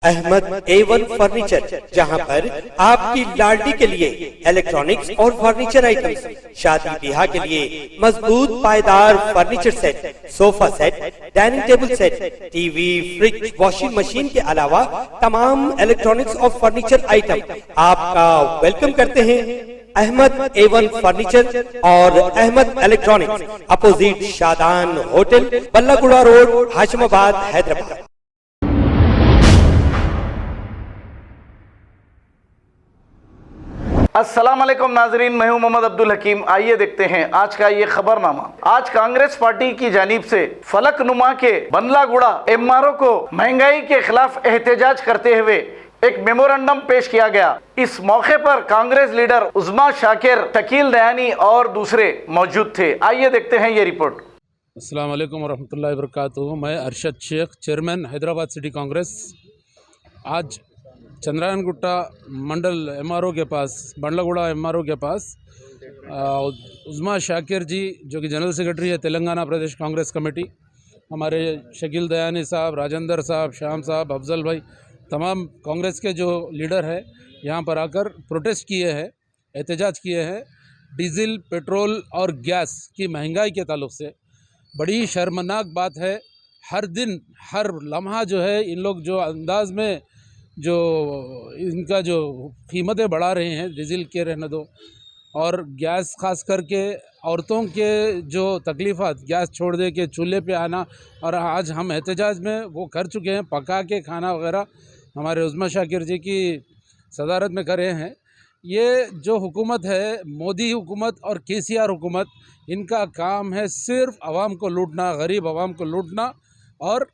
Ahmad A1 furniture, जहां पर आपकी लाडली के लिए इलेक्ट्रॉनिक्स और फर्नीचर आइटम्स, शादी ब्याह के लिए मजबूत पायदार furniture set, sofa set, dining table set, TV, fridge, washing machine के अलावा तमाम इलेक्ट्रॉनिक्स और फर्नीचर आइटम आपका वेलकम करते हैं। अहमद A1 फर्नीचर और Ahmed electronics, opposite Shadan hotel, Ballaguda road, Hashimabad, Hyderabad. अस्सलाम वालेकुम नाजरीन, मैं हूं मोहम्मद अब्दुल हकीम। आइए देखते हैं आज का ये खबरनामा। आज कांग्रेस पार्टी की जानिब से फलकनुमा के बंदलागुड़ा MRO को महंगाई के खिलाफ एहतजाज करते हुए एक मेमोरेंडम पेश किया गया। इस मौके पर कांग्रेस लीडर उस्मा शाकिर, शकील दयानी और दूसरे मौजूद थे। आइए देखते हैं ये रिपोर्ट। अस्सलाम वालेकुम वरहमतुल्लाहि वबरकातुहू। मैं अरशद शेख, चेयरमैन हैदराबाद सिटी कांग्रेस। आज चंद्रायन गुट्टा मंडल MRO के पास, बंडलागुड़ा MRO के पास उस्मा शाकिर जी, जो कि जनरल सेक्रेटरी है तेलंगाना प्रदेश कांग्रेस कमेटी, हमारे शकील दयानी साहब, राजेंद्र साहब, श्याम साहब, अफजल भाई, तमाम कांग्रेस के जो लीडर हैं यहाँ पर आकर प्रोटेस्ट किए हैं, एहतजाज किए हैं। डीज़ल, पेट्रोल और गैस की महंगाई के ताल्लुक़ से बड़ी शर्मनाक बात है। हर दिन, हर लम्हा जो है इन लोग जो अंदाज में जो इनका जो कीमतें बढ़ा रहे हैं, डीज़ल के रहने दो, और गैस खास करके औरतों के जो तकलीफ़ात, गैस छोड़ दे के चूल्हे पे आना, और आज हम एहतजाज में वो कर चुके हैं, पका के खाना वगैरह हमारे उस्मा शाकिर जी की सदारत में कर रहे हैं। ये जो हुकूमत है, मोदी हुकूमत और KCR हुकूमत, इनका काम है सिर्फ आवाम को लूटना, गरीब आवाम को लूटना और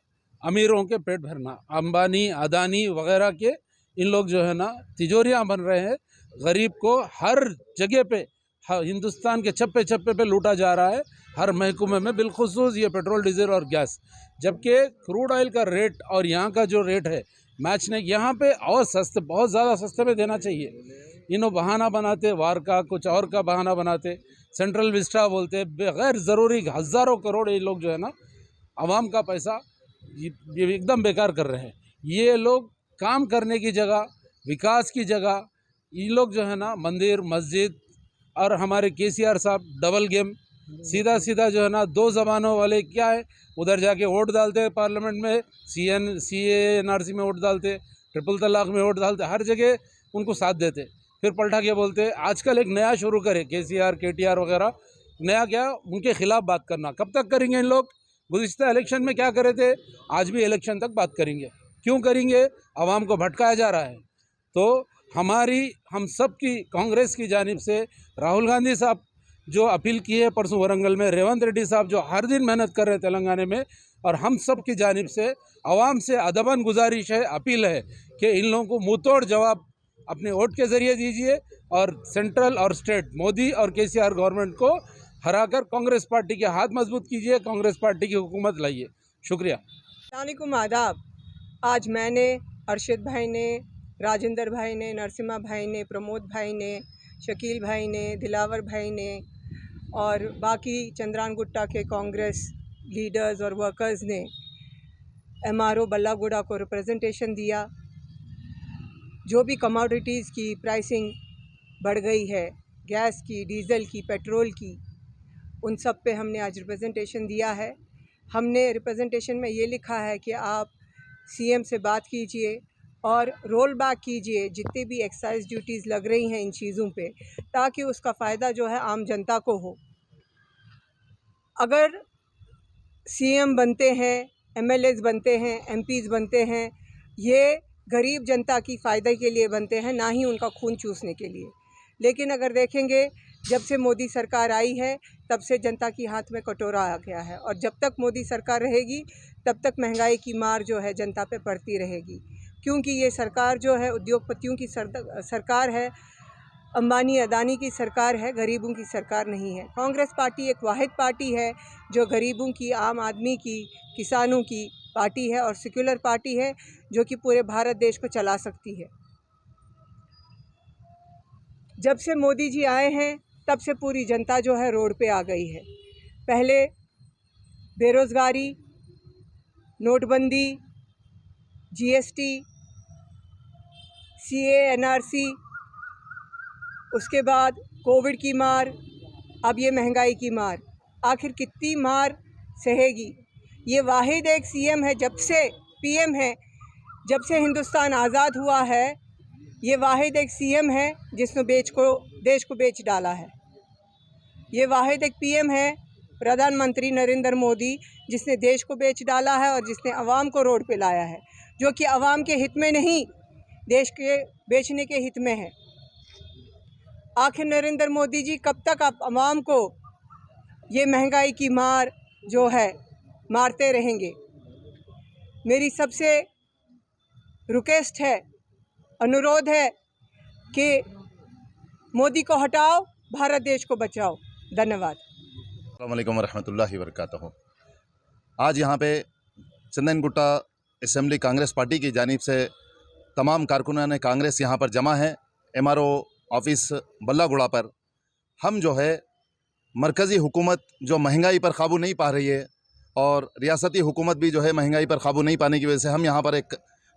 अमीरों के पेट भरना। अंबानी, अदानी वगैरह के इन लोग जो है ना तिजोरियां बन रहे हैं। गरीब को हर जगह पे, हिंदुस्तान के चप्पे चप्पे पे लूटा जा रहा है, हर महकमे में, बिलखुसूस ये पेट्रोल, डीजल और गैस। जबकि क्रूड ऑयल का रेट और यहाँ का जो रेट है मैच नहीं, यहाँ पे और सस्ते, बहुत ज़्यादा सस्ते में देना चाहिए। इन्हों बहाना बनाते, वार का कुछ और का बहाना बनाते, सेंट्रल विस्टा बोलते, बगैर ज़रूरी हज़ारों करोड़ ये लोग जो है ना आवाम का पैसा ये एकदम बेकार कर रहे हैं। ये लोग काम करने की जगह, विकास की जगह, ये लोग जो है ना मंदिर, मस्जिद, और हमारे KCR साहब डबल गेम, सीधा सीधा जो है ना दो ज़बानों वाले क्या है, उधर जाके वोट डालते हैं पार्लियामेंट में, CA NRC में वोट डालते, ट्रिपल तलाक में वोट डालते, हर जगह उनको साथ देते, फिर पलटा के बोलते। आजकल एक नया शुरू करे KCR, KTR वगैरह, नया क्या, उनके खिलाफ बात करना। कब तक करेंगे इन लोग? गुज़िश्ता इलेक्शन में क्या करे थे, आज भी इलेक्शन तक बात करेंगे। क्यों करेंगे? आवाम को भटकाया जा रहा है। तो हम सब की कांग्रेस की जानिब से राहुल गांधी साहब जो अपील की है परसों वरंगल में, रेवंत रेड्डी साहब जो हर दिन मेहनत कर रहे हैं तेलंगाना में, और हम सब की जानिब से आवाम से अदबन गुजारिश है, अपील है कि इन लोगों को मुँह तोड़ जवाब अपने वोट के ज़रिए दीजिए, और सेंट्रल और स्टेट मोदी और KCR गवर्नमेंट को हराकर कांग्रेस पार्टी के हाथ मजबूत कीजिए, कांग्रेस पार्टी की हुकूमत लाइए। शुक्रिया। अस्सलामुअलैकुम, आदाब। आज मैंने, अरशद भाई ने, राजेंद्र भाई ने, नरसिम्हा भाई ने, प्रमोद भाई ने, शकील भाई ने, दिलावर भाई ने और बाकी चंद्रायन गुट्टा के कांग्रेस लीडर्स और वर्कर्स ने MRO बल्लागुड़ा को रिप्रेजेंटेशन दिया। जो भी कमोडिटीज़ की प्राइसिंग बढ़ गई है, गैस की, डीज़ल की, पेट्रोल की, उन सब पे हमने आज रिप्रेजेंटेशन दिया है। हमने रिप्रेजेंटेशन में ये लिखा है कि आप CM से बात कीजिए और रोल बैक कीजिए जितनी भी एक्साइज ड्यूटीज़ लग रही हैं इन चीज़ों पे, ताकि उसका फ़ायदा जो है आम जनता को हो। अगर CM बनते हैं, MLAs बनते हैं, MPs बनते हैं, ये गरीब जनता की फ़ायदे के लिए बनते हैं, ना ही उनका खून चूसने के लिए। लेकिन अगर देखेंगे, जब से मोदी सरकार आई है तब से जनता की हाथ में कटोरा आ गया है, और जब तक मोदी सरकार रहेगी तब तक महंगाई की मार जो है जनता पे पड़ती रहेगी। क्योंकि ये सरकार जो है उद्योगपतियों की सरकार है, अंबानी अदानी की सरकार है, गरीबों की सरकार नहीं है। कांग्रेस पार्टी एक वाहिद पार्टी है जो गरीबों की, आम आदमी की, किसानों की पार्टी है और सेक्युलर पार्टी है जो कि पूरे भारत देश को चला सकती है। जब से मोदी जी आए हैं तब से पूरी जनता जो है रोड पे आ गई है। पहले बेरोज़गारी, नोटबंदी, GST, CA NRC, उसके बाद कोविड की मार, अब ये महंगाई की मार, आखिर कितनी मार सहेगी। ये वाहिद एक CM है, जब से PM है, जब से हिंदुस्तान आज़ाद हुआ है, ये वाहिद एक CM है जिसने देश को बेच डाला है। ये वाहिद एक PM है, प्रधानमंत्री नरेंद्र मोदी, जिसने देश को बेच डाला है और जिसने अवाम को रोड पे लाया है, जो कि अवाम के हित में नहीं, देश के बेचने के हित में है। आखिर नरेंद्र मोदी जी कब तक आप अवाम को ये महंगाई की मार जो है मारते रहेंगे। मेरी सबसे रिक्वेस्ट है, अनुरोध है कि मोदी को हटाओ, भारत देश को बचाओ। धन्यवाद। अस्सलाम वालेकुम रहमतुल्लाहि व बरकातहू। आज यहाँ पे चंदनगुट्टा असेंबली कांग्रेस पार्टी की जानिब से तमाम कारकुनान कांग्रेस यहाँ पर जमा है MRO ऑफिस बल्लागुड़ा पर। हम जो है मरकज़ी हुकूमत जो महंगाई पर काबू नहीं पा रही है और रियासती हुकूमत भी जो है महंगाई पर काबू नहीं पाने की वजह से हम यहाँ पर एक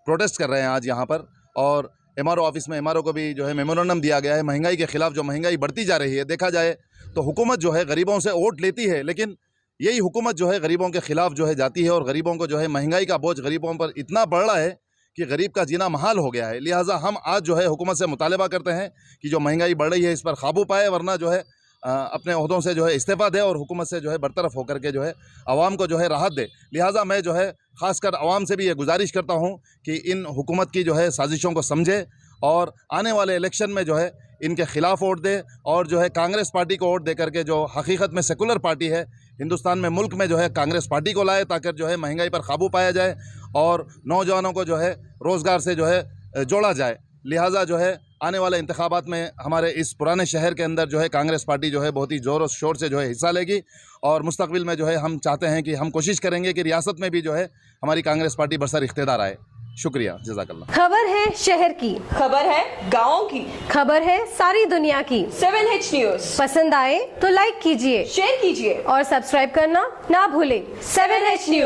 प्रोटेस्ट कर रहे हैं आज यहाँ पर। और MRO ऑफिस में MRO को भी जो है मेमोरेंडम दिया गया है महंगाई के ख़िलाफ़। जो महंगाई बढ़ती जा रही है, देखा जाए तो हुकूमत जो है गरीबों से वोट लेती है, लेकिन यही हुकूमत जो है गरीबों के ख़िलाफ़ जो है जाती है और गरीबों को जो है महंगाई का बोझ गरीबों पर इतना बढ़ रहा है कि गरीब का जीना महाल हो गया है। लिहाजा हम आज जो है हुकूमत से मुतालबा करते हैं कि जो महंगाई बढ़ रही है इस पर काबू पाए, वरना जो है अपने ओहदों से जो है इस्तीफ़ा दे और हुकूमत से जो है बरतरफ होकर के जो है आवाम को जो है राहत दे। लिहाजा मैं जो है ख़ासकर आवाम से भी ये गुजारिश करता हूँ कि इन हुकूमत की जो है साजिशों को समझे और आने वाले इलेक्शन में जो है इनके ख़िलाफ़ वोट दे और जो है कांग्रेस पार्टी को वोट दे करके, जो हकीकत में सेकुलर पार्टी है हिंदुस्तान में, मुल्क में जो है कांग्रेस पार्टी को लाए, ताकि जो है महंगाई पर काबू पाया जाए और नौजवानों को जो है रोज़गार से जो है जोड़ा जाए। लिहाजा जो है आने वाले इंतखाबात में हमारे इस पुराने शहर के अंदर जो है कांग्रेस पार्टी जो है बहुत ही ज़ोर और शोर से जो है हिस्सा लेगी और मुस्तकबिल में जो है हम चाहते हैं कि हम कोशिश करेंगे कि रियासत में भी जो है हमारी कांग्रेस पार्टी बरसर इख्तियार आए। शुक्रिया, जज़ाकल्लाह। खबर है शहर की, खबर है गाँव की, खबर है सारी दुनिया की। 7H न्यूज़ पसंद आए तो लाइक कीजिए, शेयर कीजिए और सब्सक्राइब करना ना भूलें। 7H news.